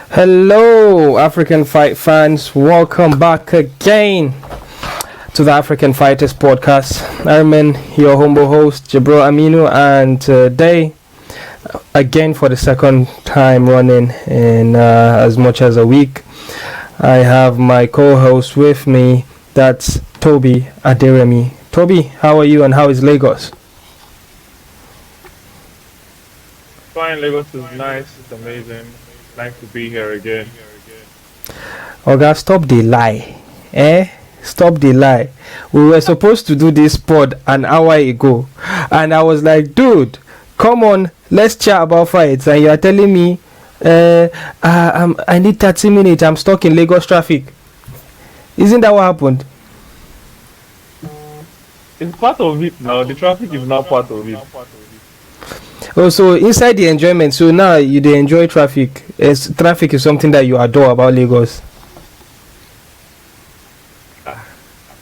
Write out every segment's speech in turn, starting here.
Hello, African fight fans. Welcome back again to the African Fighters Podcast. I'm your humble host, Jabro Aminu, and today, again for the second time running in as much as a week, I have my co-host with me. That's Toby Aderemi. Toby, how are you and how is Lagos? Fine, Lagos is nice. It's amazing. Nice to be here again. Oga, stop the lie. Stop the lie. We were supposed to do this pod an hour ago, and I was dude, come on, let's chat about fights. And you are telling me, I need 30 minutes. I'm stuck in Lagos traffic. Isn't that what happened? It's part of it now. The traffic is now part of it. Oh, so inside the enjoyment, so now you enjoy traffic. Traffic is something that you adore about Lagos.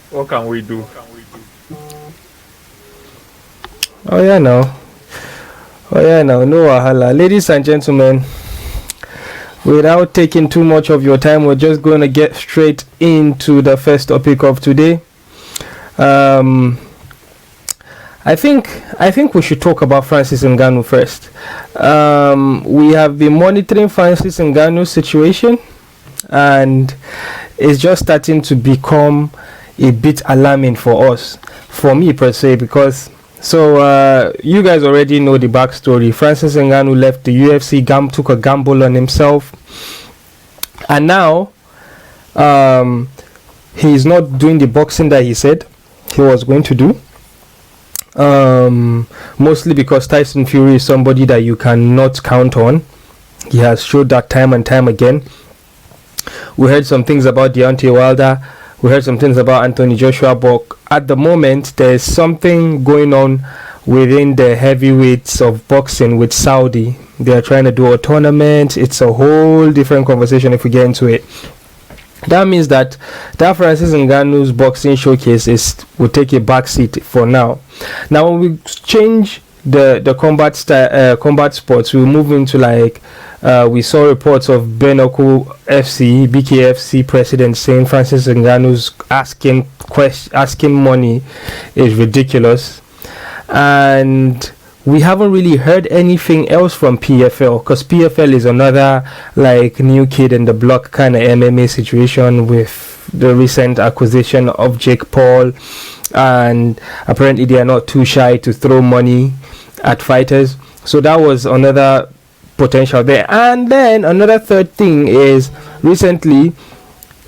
What can we do? Oh yeah, no. No wahala. Ladies and gentlemen, without taking too much of your time, we're just going to get straight into the first topic of today. I think we should talk about Francis Ngannou first. We have been monitoring Francis Ngannou's situation, and it's just starting to become a bit alarming for us, for me per se, because you guys already know the backstory. Francis Ngannou left the UFC, took a gamble on himself, and now he's not doing the boxing that he said he was going to do. Mostly because Tyson Fury is somebody that you cannot count on. He has showed that time and time again. We heard some things about Deontay Wilder. We heard some things about Anthony Joshua. But at the moment, there's something going on within the heavyweights of boxing with Saudi. They are trying to do a tournament. It's a whole different conversation if we get into it. That means that Francis Ngannou's boxing showcase will take a back seat for now. Now, when we change the combat sports, we move into we saw reports of Benoko FC, BKFC president saying Francis Ngannou's asking money is ridiculous, and we haven't really heard anything else from PFL, because PFL is another new kid in the block kind of MMA situation with the recent acquisition of Jake Paul, and apparently they are not too shy to throw money at fighters. So that was another potential there. And then another third thing is, recently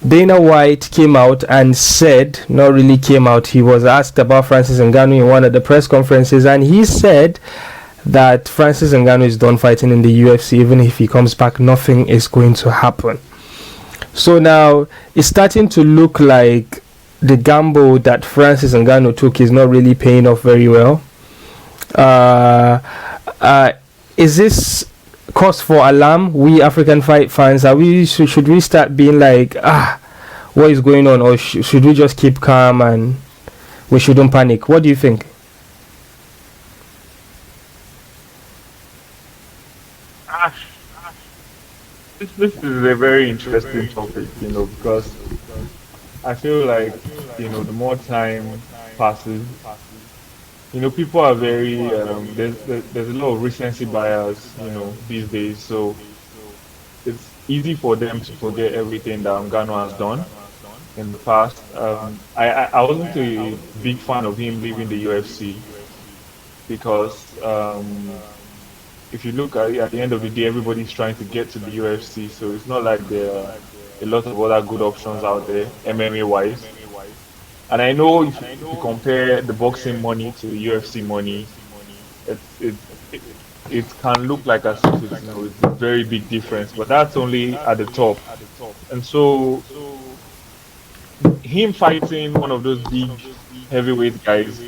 Dana White came out and said, not really came out, he was asked about Francis Ngannou in one of the press conferences, and he said that Francis Ngannou is done fighting in the UFC. Even if he comes back, nothing is going to happen. So now it's starting to look like the gamble that Francis Ngannou took is not really paying off very well. Is this cause for alarm? We African fight fans, should we start being what is going on, or should we just keep calm and we shouldn't panic? What do you think? This is a very interesting topic, because I feel like, the more time passes, people are very, there's a lot of recency bias, these days. So it's easy for them to forget everything that Ngannou has done in the past. I wasn't a big fan of him leaving the UFC because if you look at it, at the end of the day, everybody's trying to get to the UFC. So it's not like there are a lot of other good options out there, MMA-wise. And I know if you compare the boxing money to the UFC money, it can look like as if it's a very big difference, but that's only at the top. And so him fighting one of those big heavyweight guys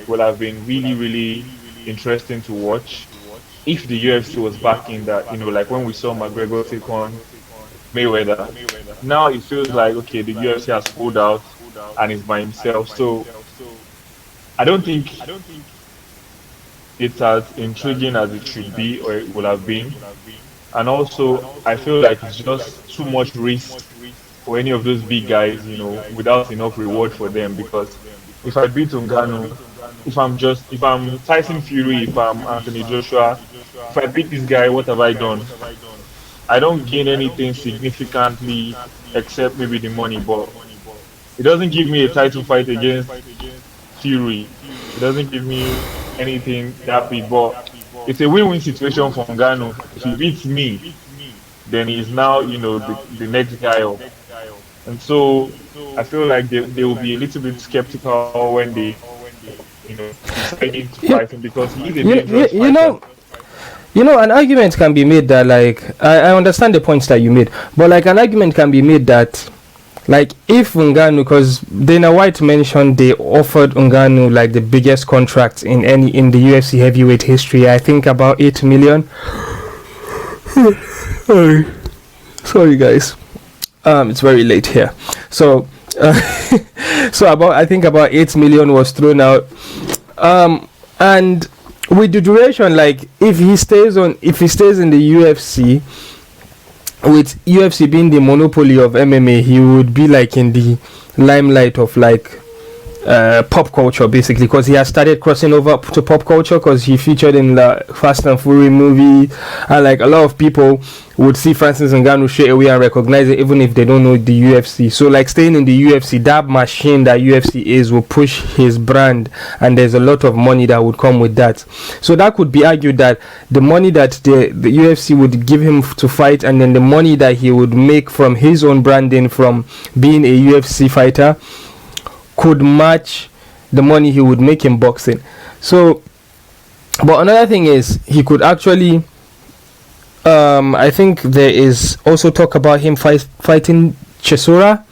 would have been really, really interesting to watch if the UFC was backing that, like when we saw McGregor take on Mayweather. Now it feels like, okay, the UFC has pulled out and is by himself. So I don't think it's as intriguing as it should be or it would have been. And also, I feel like it's just too much risk for any of those big guys, without enough reward for them. Because if I beat Ngannou, if I'm Tyson Fury, if I'm Anthony Joshua, if I beat this guy, what have I done? I don't gain anything significantly except maybe the money, but it doesn't give me a title fight against Fury. It doesn't give me anything that big, but it's a win-win situation for Ngannou. If he beats me, then he's now, the next guy up. And so I feel like they will be a little bit skeptical when they, deciding to fight him because he's a dangerous fighter. An argument can be made that, like, I understand the points that you made, but like an argument can be made that, like, if Ngannou, because Dana White mentioned they offered Ngannou like the biggest contract in the UFC heavyweight history. I think about 8 million. Sorry guys, it's very late here. So I think about 8 million was thrown out, and with the duration, like, if he stays in the UFC, with UFC being the monopoly of MMA, he would be like in the limelight of like pop culture, basically, because he has started crossing over to pop culture because he featured in the Fast and Furious movie, and like a lot of people would see Francis Ngannou straight away and recognize it even if they don't know the UFC. So like staying in the UFC, that machine that UFC is, will push his brand, and there's a lot of money that would come with that. So that could be argued that the money that the UFC would give him to fight, and then the money that he would make from his own branding from being a UFC fighter, could match the money he would make in boxing. So, but another thing is, he could actually, I think there is also talk about him fighting Chisora.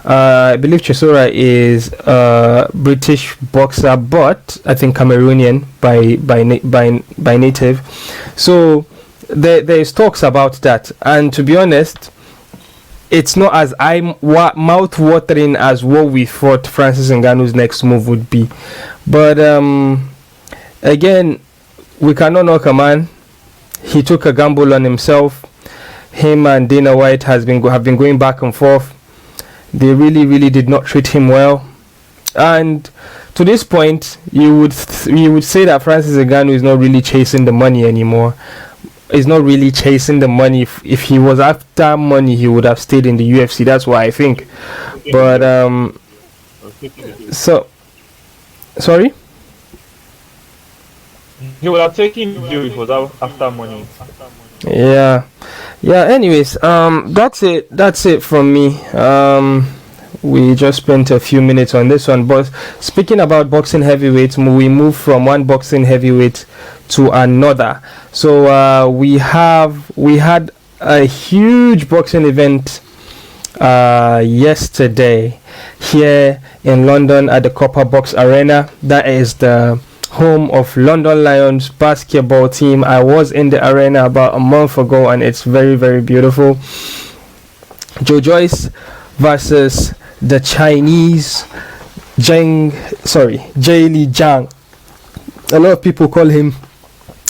I believe Chisora is a British boxer, but I think Cameroonian by native. So there is talks about that, and to be honest, it's not as mouth-watering as what we thought Francis Ngannou's next move would be. But again, we cannot knock a man. He took a gamble on himself. Him and Dana White have been going back and forth. They really, really did not treat him well. And to this point, you would say that Francis Ngannou is not really chasing the money anymore. Is not really chasing the money. If he was after money, he would have stayed in the UFC. That's what I think. But sorry. He would have taken you if he was after money. Yeah. Anyways, that's it from me. We just spent a few minutes on this one, but speaking about boxing heavyweights, we move from one boxing heavyweight to another. So we had a huge boxing event yesterday here in London at the Copper Box Arena. That is the home of London Lions basketball team. I was in the arena about a month ago, and it's very, very beautiful. Joyce versus the Chinese Zhang. A lot of people call him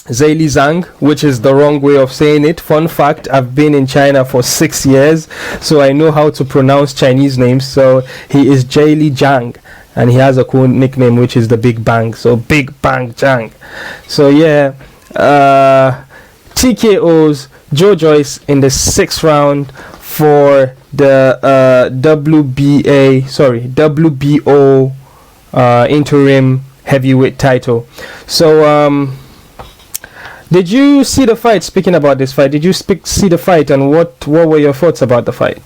Zhang, which is the wrong way of saying it. Fun fact, I've been in China for 6 years, so I know how to pronounce Chinese names. So he is Zhang, and he has a cool nickname, which is the Big Bang. So Big Bang Zhang. So yeah, TKOs Joyce in the 6th round for the WBO interim heavyweight title. So did you see the fight? Speaking about this fight, did you see the fight, and what were your thoughts about the fight?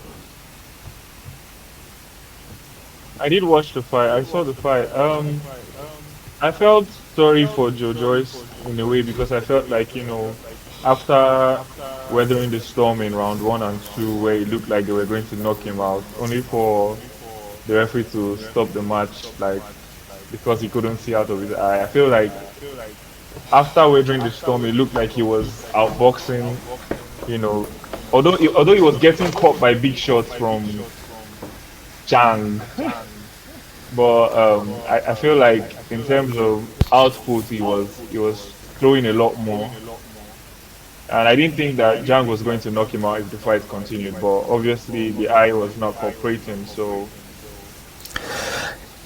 I did watch the fight. I saw the fight. I felt sorry for Joyce in a way, because I felt like, after weathering the storm in round 1 and 2, where it looked like they were going to knock him out, only for the referee to stop the match, like, because he couldn't see out of his eye. I feel like after weathering the storm, it looked like he was outboxing, although he was getting caught by big shots from Zhang. But I feel like in terms of output, he was throwing a lot more. And I didn't think that Zhang was going to knock him out if the fight continued, but obviously the eye was not cooperating. So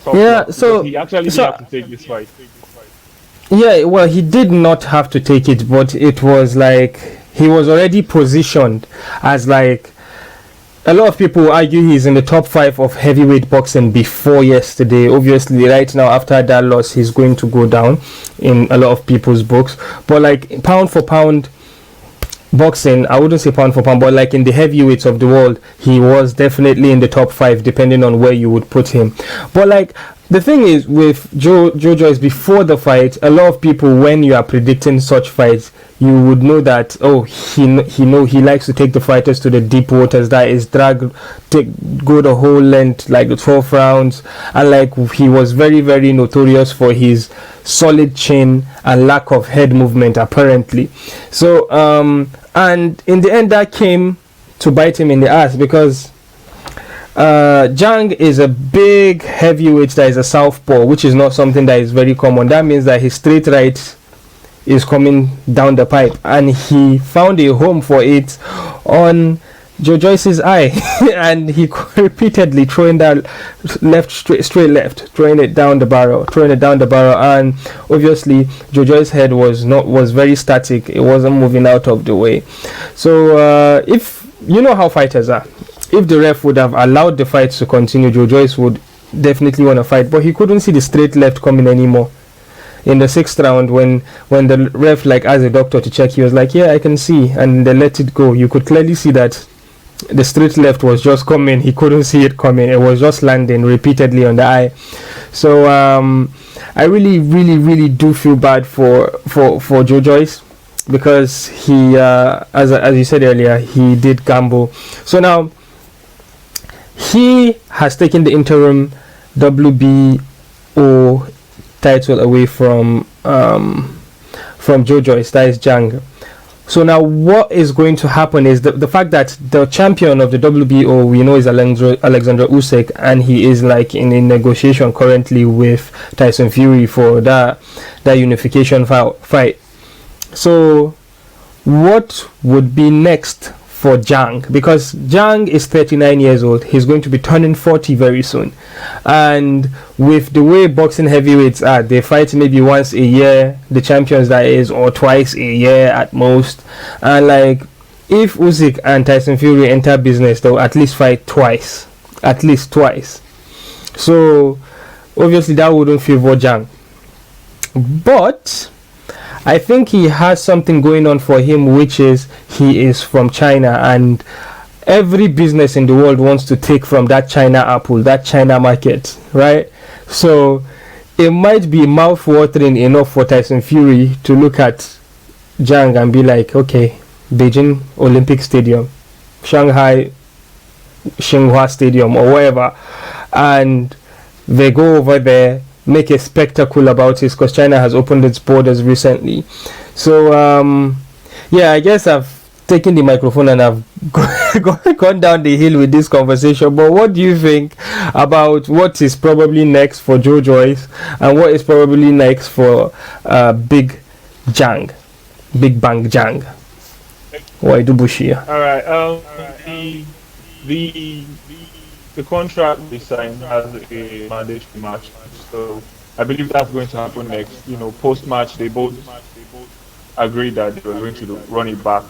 Yeah, because he actually didn't have to take this fight. Yeah, well, he did not have to take it, but it was like he was already positioned as like a lot of people argue he's in the top 5 of heavyweight boxing before yesterday. Obviously, right now after that loss, he's going to go down in a lot of people's books. But like pound for pound boxing, I wouldn't say pound for pound, but like in the heavyweights of the world, he was definitely in the top 5, depending on where you would put him. But like the thing is with Joe Joyce before the fight, a lot of people, when you are predicting such fights, you would know that he likes to take the fighters to the deep waters, that is go the whole length, like the 12 rounds, and like he was very, very notorious for his solid chin and lack of head movement apparently. So and in the end that came to bite him in the ass, because Zhang is a big heavyweight that is a southpaw, which is not something that is very common. That means that his straight right is coming down the pipe, and he found a home for it on Joyce's eye. And he repeatedly throwing that straight left, throwing it down the barrel, and obviously Joyce's head was very static. It wasn't moving out of the way. So if you know how fighters are, if the ref would have allowed the fight to continue, Joyce would definitely want to fight, but he couldn't see the straight left coming anymore. In the 6th round, when the ref like asked the doctor to check, he was like, yeah, I can see, and they let it go. You could clearly see that the straight left was just coming. He couldn't see it coming. It was just landing repeatedly on the eye. So I really, really, really do feel bad for Joyce, because he as you said earlier, he did gamble. So now he has taken the interim WBO title away from Joyce, that is Zhang. So now what is going to happen is the fact that the champion of the WBO, we know, is Alexander Usyk, and he is like in a negotiation currently with Tyson Fury for that unification fight. So what would be next for Zhang? Because Zhang is 39 years old. He's going to be turning 40 very soon. And with the way boxing heavyweights are, they fight maybe once a year, the champions that is, or twice a year at most. And like, if Usyk and Tyson Fury enter business, they'll at least fight twice. At least twice. So obviously that wouldn't favor Zhang. But I think he has something going on for him, which is he is from China, and every business in the world wants to take from that China apple, that China market, right? So it might be mouth-watering enough for Tyson Fury to look at Zhang and be like, okay, Beijing Olympic Stadium, Shanghai Xinhua Stadium, or wherever, and they go over there, make a spectacle about it, because China has opened its borders recently. So yeah, I guess I've taken the microphone and I've gone down the hill with this conversation. But what do you think about what is probably next for Joyce, and what is probably next for Big Bang Zhang? Why do Bushi? All right. The contract they signed has a mandatory match, so I believe that's going to happen next. You know, post-match, they both agreed that they were going to run it back,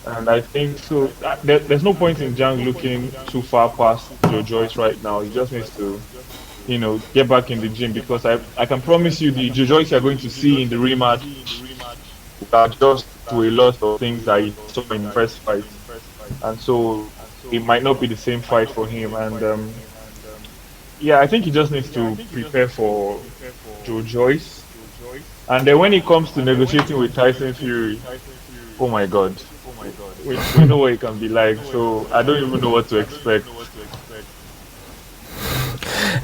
and I think so. There's no point in Zhang looking too far past Joyce right now. He just needs to, you know, get back in the gym, because I can promise you the Joyce you're going to see in the rematch are just to a lot of things that he saw in the first fight, and so it might not be the same fight for him. And yeah, I think he just needs to prepare for Joyce. And then when it comes to negotiating with Tyson Fury, oh my god, we know what it can be like, so I don't even know what to expect.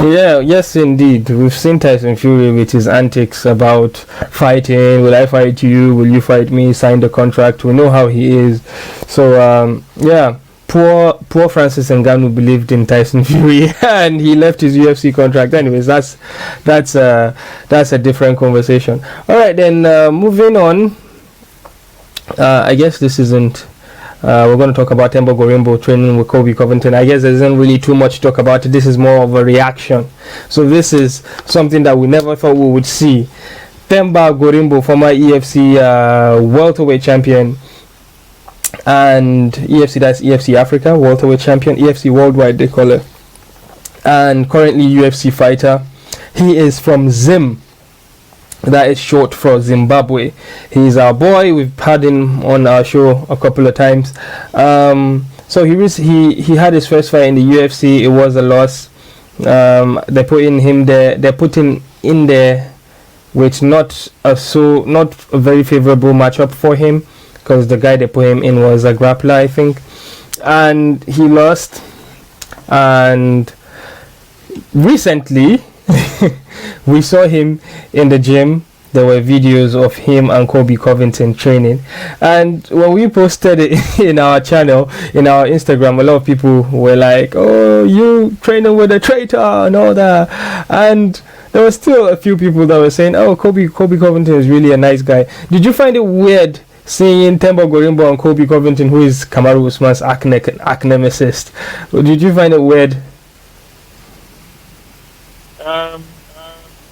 Yeah, yes indeed. We've seen Tyson Fury with his antics about fighting. Will I fight you? Will you fight me? Sign the contract. We know how he is. So yeah, poor Francis Ngannou believed in Tyson Fury and he left his UFC contract. Anyways, that's a different conversation. All right, then moving on. I guess this isn't. We're going to talk about Themba Gorimbo training with Colby Covington. I guess there isn't really too much to talk about it. This is more of a reaction. So this is something that we never thought we would see. Themba Gorimbo, former EFC welterweight champion, and EFC, that's EFC Africa welterweight champion, EFC worldwide they call it, and currently UFC fighter. He is from Zim. That is short for Zimbabwe. He's our boy. We've had him on our show a couple of times. So he had his first fight in the UFC. It was a loss. They put him there. They're putting in there with not a very favorable matchup for him, because the guy they put him in was a grappler, I think, and he lost. And recently we saw him in the gym. There were videos of him and Colby Covington training, and when we posted it in our channel, in our Instagram, a lot of people were like, "Oh, you training with a traitor," and all that. And there were still a few people that were saying, "Oh, Colby Covington is really a nice guy." Did you find it weird seeing Themba Gorimbo and Colby Covington, who is Kamaru Usman's arch nemesis? Did you find it weird?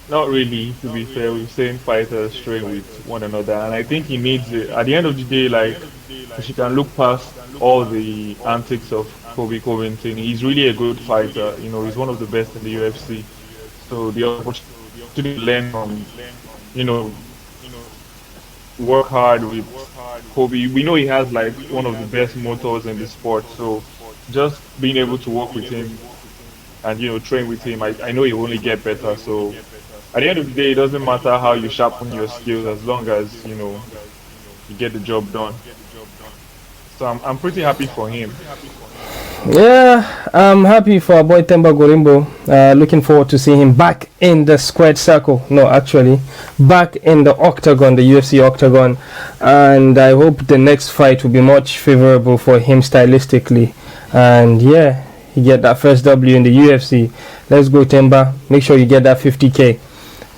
Not really, to be fair. We've seen fighters train with one another, and I think he needs it. At the end of the day, like, if you can look past all the antics of Colby Covington, he's really a good fighter. You know, he's one of the best in the UFC. So the opportunity to learn from, work hard with Colby. We know he has like one of the best motors in the sport. So just being able to work with him and train with him, I know he will only get better. So at the end of the day, it doesn't matter how you sharpen your skills, as long as you get the job done. So I'm pretty happy for him. Yeah, I'm happy for our boy Themba Gorimbo. Looking forward to seeing him back in the squared circle. No, actually, back in the octagon, the UFC octagon. And I hope the next fight will be much favorable for him stylistically. And yeah, you get that first W in the UFC. Let's go, Themba. Make sure you get that 50k.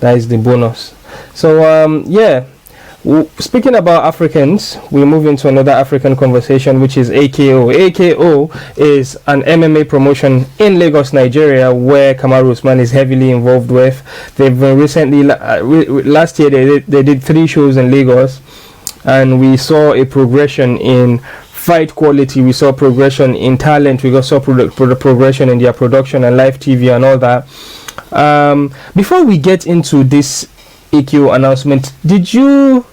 That is the bonus. So yeah, speaking about Africans, we move into another African conversation, which is AKO. AKO is an MMA promotion in Lagos, Nigeria, where Kamaru Usman is heavily involved with. They've recently, last year, they did 3 shows in Lagos, and we saw a progression in fight quality. We saw progression in talent. We saw progression in their production and live TV and all that. Before we get into this AKO announcement, did you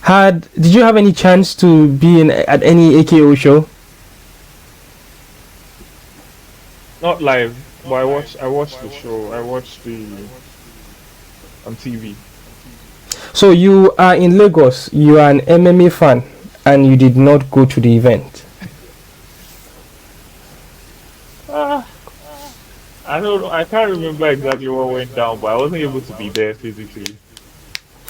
have any chance to be at any AKO show? Not live, but I watched the show. I watched the on TV. So you are in Lagos. You are an MMA fan, and you did not go to the event. I don't know. I can't remember exactly what went down, but I wasn't able to be there physically.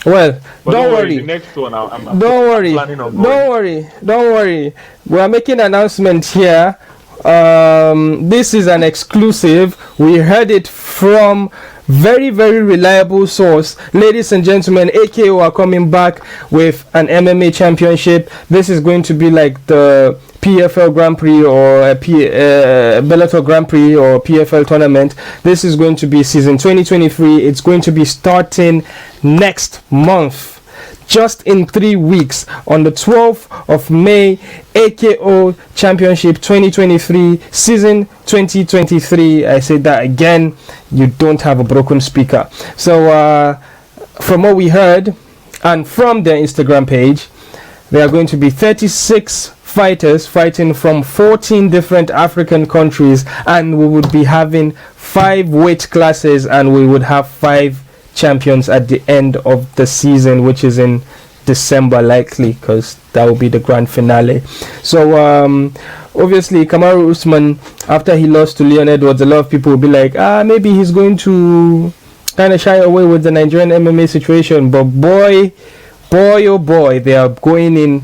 Well, but don't worry. The next one, I'm planning on going. Don't worry. We are making an announcement here. This is an exclusive. We heard it from very, very reliable source. Ladies and gentlemen, AKO are coming back with an MMA championship. This is going to be like the PFL Grand Prix or Bellator Grand Prix or PFL tournament. This is going to be season 2023. It's going to be starting next month, just in 3 weeks, on the 12th of May. AKO Championship 2023, season 2023. I said that again. You don't have a broken speaker. So from what we heard and from their Instagram page, there are going to be 36 fighters fighting from 14 different African countries, and we would be having 5 weight classes, and we would have 5 champions at the end of the season, which is in December likely, because that will be the grand finale. So obviously Kamaru Usman, after he lost to Leon Edwards, a lot of people will be like, maybe he's going to kind of shy away with the Nigerian MMA situation, but boy oh boy, they are going in,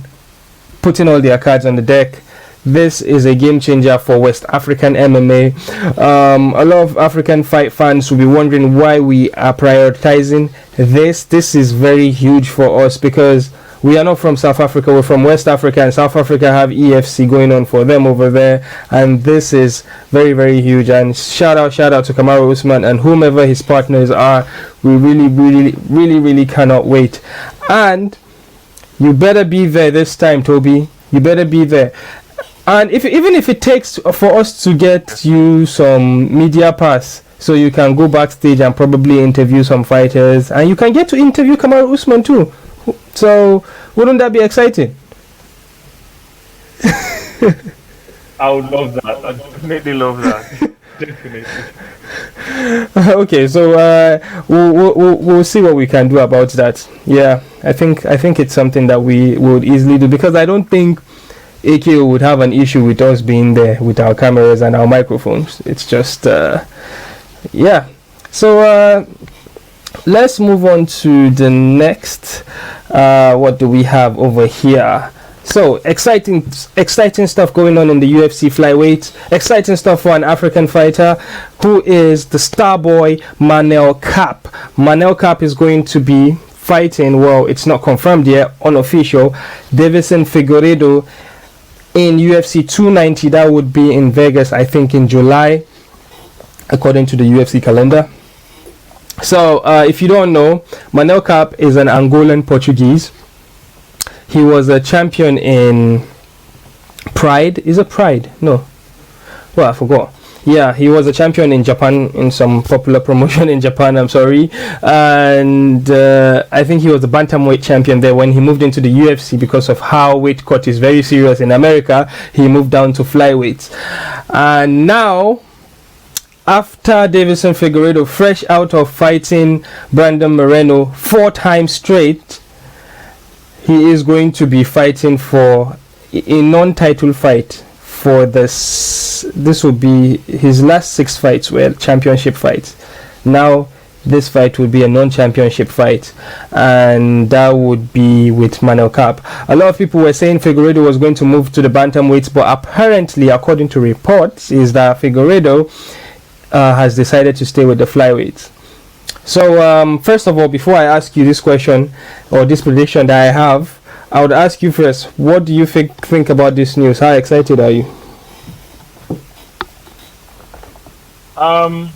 putting all their cards on the deck. This is a game changer for West African MMA. A lot of African fight fans will be wondering why we are prioritizing this. This is very huge for us, because we are not from South Africa, we're from West Africa, and South Africa have EFC going on for them over there, and this is very, very huge. And shout out to Kamaru Usman and whomever his partners are. We really cannot wait. And you better be there this time, Toby. You better be there. And even if it takes for us to get you some media pass, so you can go backstage and probably interview some fighters, and you can get to interview Kamaru Usman too. So wouldn't that be exciting? I would love that. I definitely love that. Definitely. Okay, so we'll see what we can do about that. Yeah, I think it's something that we would easily do, because I don't think AKO would have an issue with us being there with our cameras and our microphones. It's just yeah. So let's move on to the next. What do we have over here? So exciting stuff going on in the UFC flyweight. Exciting stuff for an African fighter who is the star boy Manel Kape. Manel Kape is going to be fighting, well, it's not confirmed yet, unofficial, Daveison Figueiredo in UFC 290. That would be in Vegas, I think, in July, according to the UFC calendar. So if you don't know, Manel Kape is an Angolan Portuguese. He was a champion in Pride. Is it Pride? No. Well, I forgot. Yeah, he was a champion in Japan, in some popular promotion in Japan, I'm sorry. And I think he was the bantamweight champion there. When he moved into the UFC, because of how weight cut is very serious in America, he moved down to flyweight. And now, after Daveison Figueiredo, fresh out of fighting Brandon Moreno 4 times straight, he is going to be fighting for a non-title fight. For this will be his last 6 fights were championship fights. Now this fight will be a non-championship fight, and that would be with Manel Kape. A lot of people were saying Figueiredo was going to move to the bantamweights, but apparently, according to reports, is that Figueiredo has decided to stay with the flyweights. So first of all, before I ask you this question or this prediction that I have, I would ask you first, what do you think about this news? How excited are you? I'm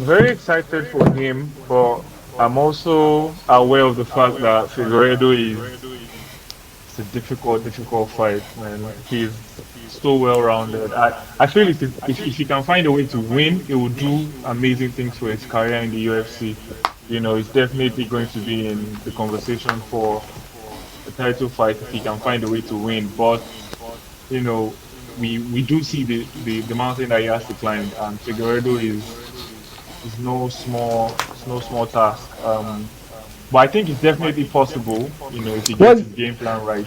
very excited for him, but I'm also aware of the fact that Figueiredo is a difficult fight, man. He's so well-rounded. I feel if he can find a way to win, it will do amazing things for his career in the UFC. You know, he's definitely going to be in the conversation for a title fight if he can find a way to win. But you know, we do see the mountain that he has to climb, and Figueiredo is no small task. But I think it's definitely possible, you know, if he gets his game plan right.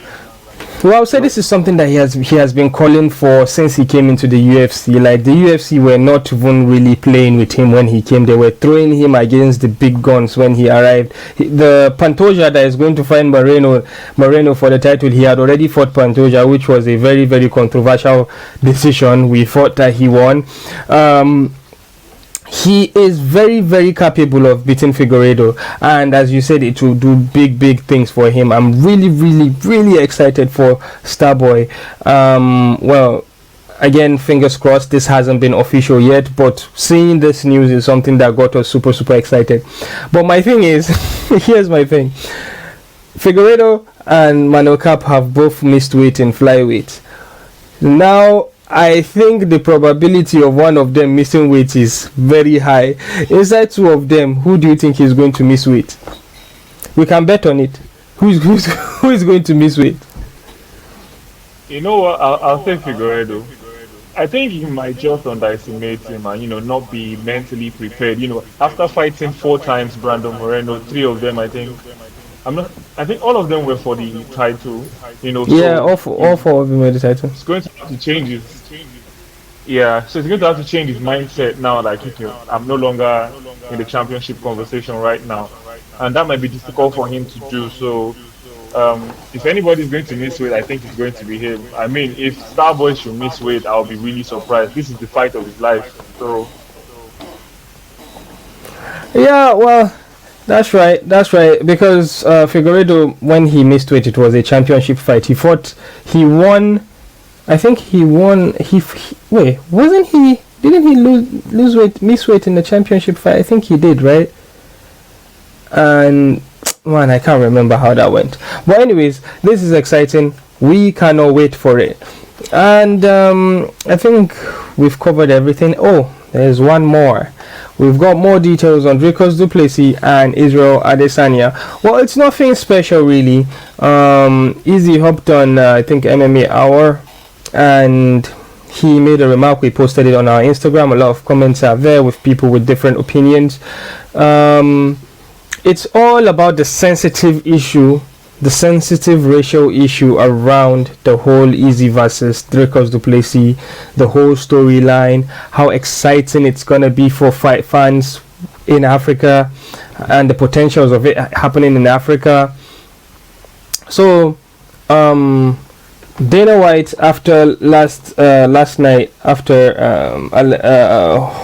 Well, I would say this is something that he has been calling for since he came into the UFC. Like, the UFC were not even really playing with him when he came. They were throwing him against the big guns when he arrived. The Pantoja that is going to fight Moreno for the title, he had already fought Pantoja, which was a very, very controversial decision. We thought that he won. He is very, very capable of beating Figueiredo, and as you said, it will do big things for him. I'm really excited for Starboy. Well, again, fingers crossed. This hasn't been official yet, but seeing this news is something that got us super excited. But my thing is, here's my thing: Figueiredo and Manel Kape have both missed weight in flyweight. Now, I think the probability of one of them missing weight is very high. Inside 2 of them, who do you think is going to miss weight? We can bet on it. Who is going to miss weight? You know what? I'll say Figueiredo. I think he might just underestimate him and, you know, not be mentally prepared. You know, after fighting 4 times Brandon Moreno, 3 of them, I think all of them were for the title. You know. Yeah, so all four of them were the title. It's going to have to change his. Yeah, so he's going to have to change his mindset now. Like, you know, I'm no longer in the championship conversation right now, and that might be difficult for him to do. So, if anybody's going to miss weight, I think it's going to be him. I mean, if Starboy should miss weight, I'll be really surprised. This is the fight of his life. So. Yeah, well, That's right. Because Figueiredo, when he missed weight, it was a championship fight. He won. I think he won. Wait, wasn't he? Didn't he lose weight, miss weight in the championship fight? I think he did, right? And man, I can't remember how that went. But anyways, this is exciting. We cannot wait for it. And I think we've covered everything. Oh, there's one more. We've got more details on Dricus Duplessis and Israel Adesanya. Well, it's nothing special really. Izzy hopped on I think MMA Hour, and he made a remark. We posted it on our Instagram. A lot of comments are there with people with different opinions. It's all about the sensitive issue, the sensitive racial issue around the whole Izzy versus Dricus Duplessis, the whole storyline, how exciting it's gonna be for fight fans in Africa, and the potentials of it happening in Africa. So, Dana White, after last night, after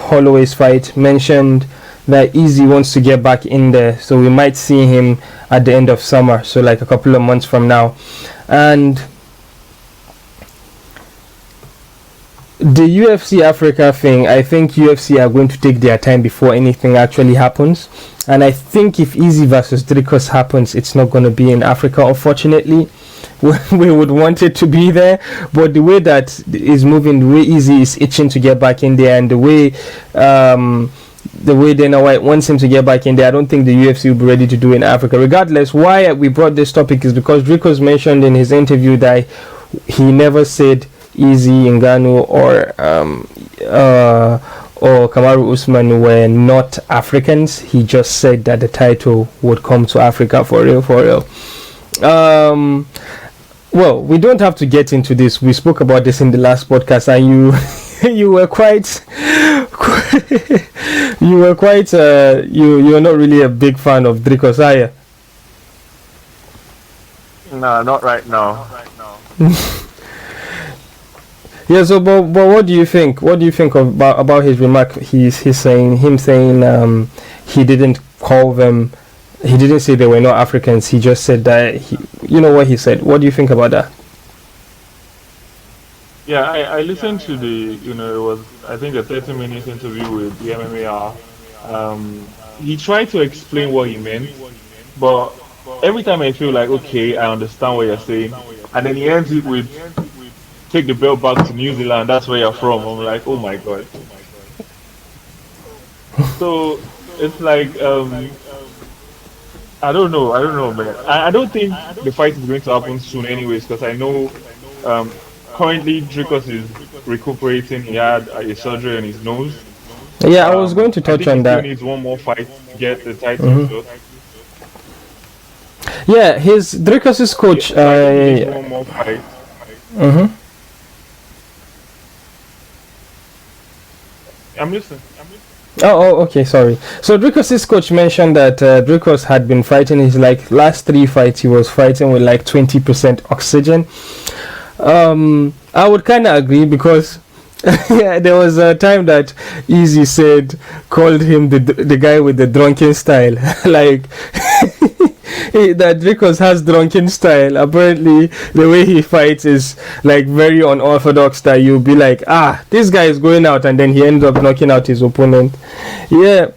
Holloway's fight, mentioned that Izzy wants to get back in there, so we might see him at the end of summer, so like a couple of months from now. And the UFC Africa thing, I think UFC are going to take their time before anything actually happens. And I think if Izzy versus Dricus happens, it's not going to be in Africa, unfortunately. We would want it to be there, but the way that is moving, the way Izzy is itching to get back in there, and the way Dana White wants him to get back in there, I don't think the UFC will be ready to do it in Africa. Regardless, why we brought this topic is because Dricus mentioned in his interview that he never said Izzy, Ngannou, or Kamaru Usman were not Africans. He just said that the title would come to Africa for real. Well, we don't have to get into this. We spoke about this in the last podcast, and you were you're not really a big fan of Dricus, are you? No, not right now. Yeah. So, but what do you think? What do you think about his remark? He's saying he didn't call them. He didn't say they were not Africans. He just said that. You know what he said. What do you think about that? Yeah, I listened to it was, I think, a 30-minute interview with the MMA. He tried to explain what he meant, but every time I feel like, okay, I understand what you're saying, and then he ends it with, take the belt back to New Zealand, that's where you're from. I'm like, oh my god. So, it's like, I don't know, man. I don't think the fight is going to happen soon anyways, because I know currently Dricus is recuperating. He had a surgery on his nose. Yeah, I was going to touch on that. He needs one more fight to get the title shot. Yeah, Dricus's coach. Needs one more fight. I'm listening. Oh, okay, sorry. So Dricus's coach mentioned that Dricus had been fighting his last 3 fights. He was fighting with 20% oxygen. I would kind of agree because yeah, there was a time that Izzy called him the guy with the drunken style, that Dricus has drunken style. Apparently, the way he fights is very unorthodox. That you'll be like, this guy is going out, and then he ends up knocking out his opponent. Yeah,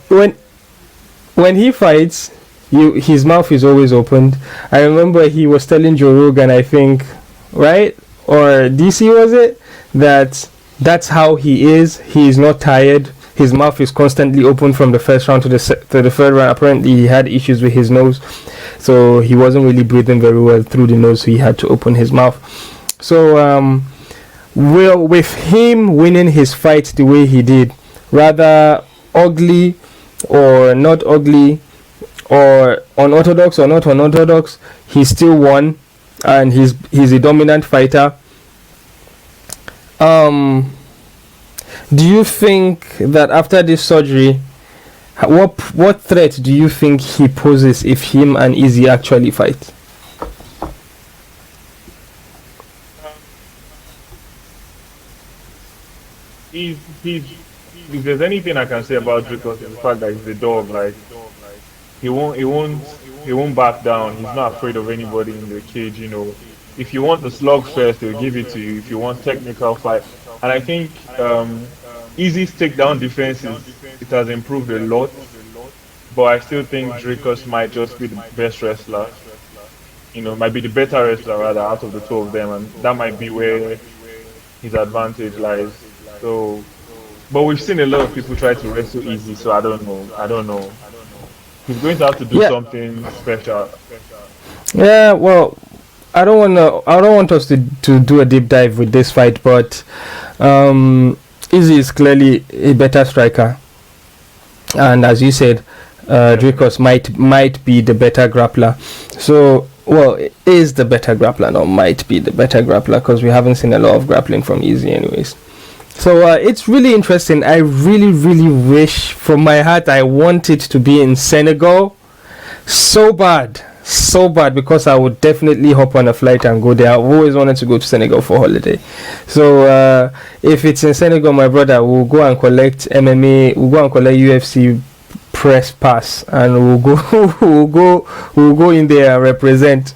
when he fights, his mouth is always opened. I remember he was telling Joe Rogan, I think, right, or DC was it, that's how he is. He is not tired. His mouth is constantly open from the first round to the third round. Apparently, he had issues with his nose, so he wasn't really breathing very well through the nose, so he had to open his mouth. So, with him winning his fight the way he did, rather ugly or not ugly, or unorthodox or not unorthodox, he still won, and he's a dominant fighter. Do you think that after this surgery, what threat do you think he poses if him and Izzy actually fight? He's if there's anything I can say about Dricus, is the fact that he's a dog. Like he won't back down. He's not afraid of anybody in the cage. If you want the slug first, he'll give it to you. If you want technical fight, and I think Izzy's takedown defenses, it has improved a lot. But I still think Dricus might just be the best wrestler. Might be the better wrestler rather out of the two of them, and that might be where his advantage lies. So, but we've seen a lot of people try to wrestle Izzy, so I don't know. He's going to have to do something special. Yeah, well, I don't want us to do a deep dive with this fight, but Izzy is clearly a better striker, and as you said, Dricus might be the better grappler. So, well, is the better grappler, not might be the better grappler, because we haven't seen a lot of grappling from Izzy anyways. So it's really interesting. I really, really wish from my heart I want it to be in Senegal so bad, because I would definitely hop on a flight and go there. I've always wanted to go to Senegal for holiday. So if it's in Senegal, my brother, we'll go and collect MMA, we'll go and collect UFC press pass, and we'll go in there and represent.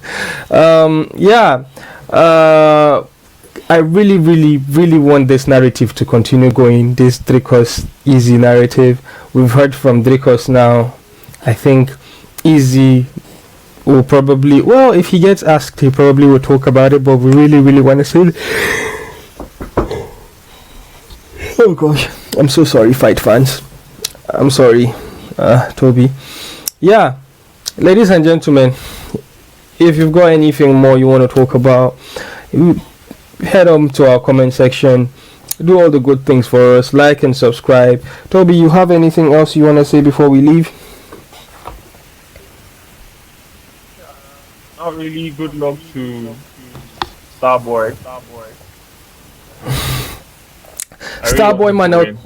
I really, really, really want this narrative to continue going, this Dricus Izzy narrative. We've heard from Dricus now. I think Izzy will probably, well, if he gets asked, he probably will talk about it, but we really, really want to say oh gosh, I'm so sorry, fight fans. I'm sorry, Toby. Yeah, ladies and gentlemen, if you've got anything more you want to talk about, head on to our comment section, do all the good things for us, like and subscribe. Toby, you have anything else you want to say before we leave? Not really. Good luck to Starboy. Starboy Manel